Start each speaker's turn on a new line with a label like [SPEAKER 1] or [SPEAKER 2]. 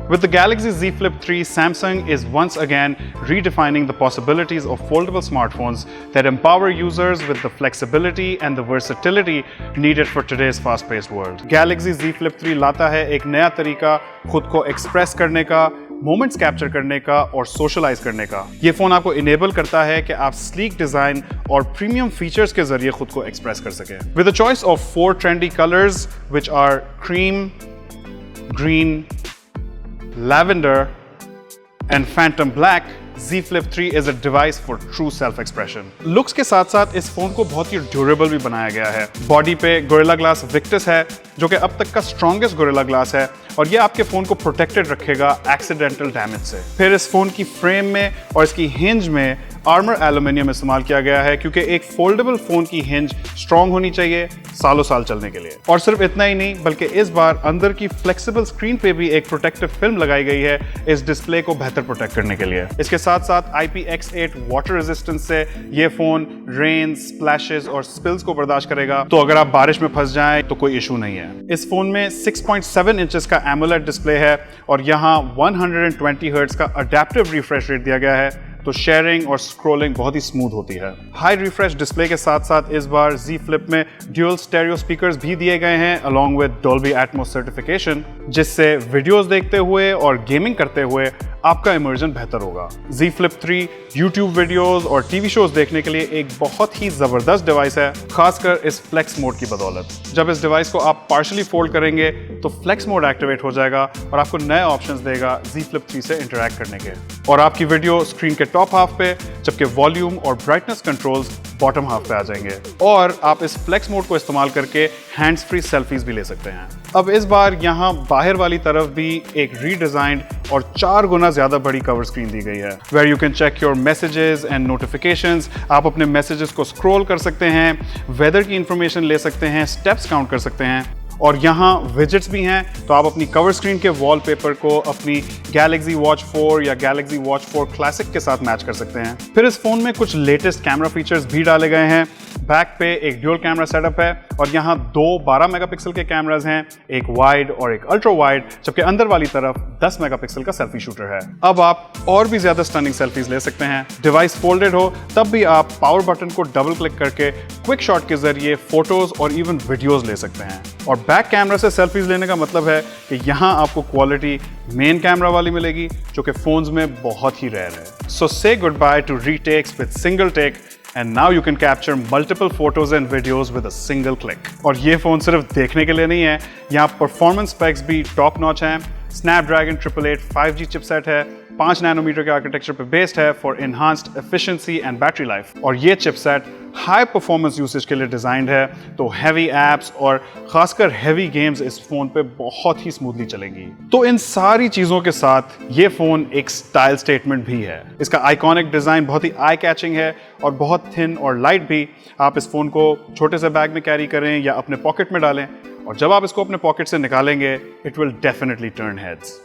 [SPEAKER 1] With the Galaxy Z Flip3, Samsung is once again redefining the possibilities of foldable smartphones that empower users with the flexibility and the versatility needed for today's fast-paced world. Galaxy Z Flip3 लाता है एक नया तरीका खुद को express करने का, moments capture करने का और सोशलाइज करने का। ये फोन आपको इनेबल करता है कि आप स्लीक डिजाइन और प्रीमियम फीचर्स के जरिए खुद को एक्सप्रेस कर सकें। With a choice of 4 trendy colours which are cream, green, lavender and phantom black, Z Flip3 is a device for true self-expression. Looks के साथ साथ इस फोन को बहुत ही ड्यूरेबल भी बनाया गया है। बॉडी पे गोरिल्ला ग्लास विक्टस है जो कि अब तक का स्ट्रॉन्गेस्ट गोरिल्ला ग्लास है और ये आपके फोन को प्रोटेक्टेड रखेगा एक्सीडेंटल डैमेज से। फिर इस फोन की फ्रेम में और इसकी हिंज में आर्मर एल्यूमिनियम इस्तेमाल किया गया है क्योंकि एक फोल्डेबल फोन की हिंज स्ट्रॉन्ग होनी चाहिए सालों साल चलने के लिए। और सिर्फ इतना ही नहीं बल्कि इस बार अंदर की फ्लेक्सिबल स्क्रीन पे भी एक प्रोटेक्टिव फिल्म लगाई गई है इस डिस्प्ले को बेहतर प्रोटेक्ट करने के लिए। इसके साथ साथ IPX8 वाटर रेजिस्टेंस से ये फोन रेन, स्प्लैशेस और स्पिल्स को बर्दाश्त करेगा, तो अगर आप बारिश में फंस जाएं तो कोई इशू नहीं है। इस फोन में 6.7 इंचेस का एमोलेड डिस्प्ले है और यहाँ 120 हर्ट्ज का अडेप्टिव रिफ्रेश रेट दिया गया है, तो शेयरिंग और स्क्रॉलिंग बहुत ही स्मूथ होती है। हाई रिफ्रेश डिस्प्ले के साथ साथ इस बार Z Flip में ड्यूअल स्टेरियो स्पीकर्स भी दिए गए हैं along with Dolby Atmos certification, जिससे वीडियोस देखते हुए और गेमिंग करते हुए आपका इमर्जन बेहतर होगा। Z Flip3 YouTube वीडियोस और टीवी शोज देखने के लिए एक बहुत ही जबरदस्त डिवाइस है, खासकर इस फ्लेक्स मोड की बदौलत। जब इस डिवाइस को आप पार्शली फोल्ड करेंगे तो फ्लेक्स मोड एक्टिवेट हो जाएगा और आपको नए ऑप्शंस देगा Z Flip3 से इंटरैक्ट करने के। और आपकी वीडियो स्क्रीन के टॉप हाफ पे, जबकि वॉल्यूम और ब्राइटनेस कंट्रोल्स बॉटम हाफ पे आ जाएंगे और आप इस फ्लेक्स मोड को इस्तेमाल करके हैंड्स फ्री सेल्फीज भी ले सकते हैं। अब इस बार यहाँ बाहर वाली तरफ भी एक रीडिजाइंड और 4 गुना ज्यादा बड़ी कवर स्क्रीन दी गई है, where you can check your messages and notifications. आप अपने मैसेजेस को स्क्रॉल कर सकते हैं, वेदर की इंफॉर्मेशन ले सकते हैं, स्टेप्स काउंट कर सकते हैं और यहाँ विजेट्स भी हैं, तो आप अपनी कवर स्क्रीन के वॉलपेपर को अपनी Galaxy Watch 4 या Galaxy Watch 4 Classic के साथ मैच कर सकते हैं। फिर इस फोन में कुछ लेटेस्ट कैमरा फीचर्स भी डाले गए हैं। बैक पे एक ड्यूल कैमरा सेटअप है और यहाँ 2 12 मेगापिक्सल के कैमरास हैं, एक वाइड और एक अल्ट्रा वाइड, जबकि अंदर वाली तरफ 10 मेगापिक्सल का सेल्फी शूटर है। अब आप और भी ज्यादा स्टनिंग सेल्फीज ले सकते हैं। डिवाइस फोल्डेड हो तब भी आप पावर बटन को डबल क्लिक करके क्विक शॉट के जरिए फोटोज और इवन वीडियोज ले सकते हैं। और बैक कैमरा से सेल्फीज लेने का मतलब है कि यहाँ आपको क्वालिटी मेन कैमरा वाली मिलेगी जो कि फोन्स में बहुत ही रेयर है। So say goodbye to retakes with single take and now you can capture multiple photos and videos with a single click। और ये फोन सिर्फ देखने के लिए नहीं है, यहाँ परफॉर्मेंस स्पेक्स भी टॉप नॉच हैं। Snapdragon 888 5G चिपसेट है, 5 नैनोमीटर के आर्किटेक्चर पे बेस्ड है for enhanced efficiency and battery life. और ये चिपसेट हाई परफॉर्मेंस यूसेज के लिए डिजाइंड है, तो हैवी एप्स और खासकर हैवी गेम्स इस फोन पे बहुत ही स्मूथली चलेंगी। तो इन सारी चीजों के साथ ये फोन एक स्टाइल स्टेटमेंट भी है। इसका आइकॉनिक डिजाइन बहुत ही आई कैचिंग है और बहुत थिन और लाइट भी। आप इस फोन को छोटे से बैग में कैरी करें या अपने पॉकेट में डालें और जब आप इसको अपने पॉकेट से निकालेंगे it will definitely turn heads.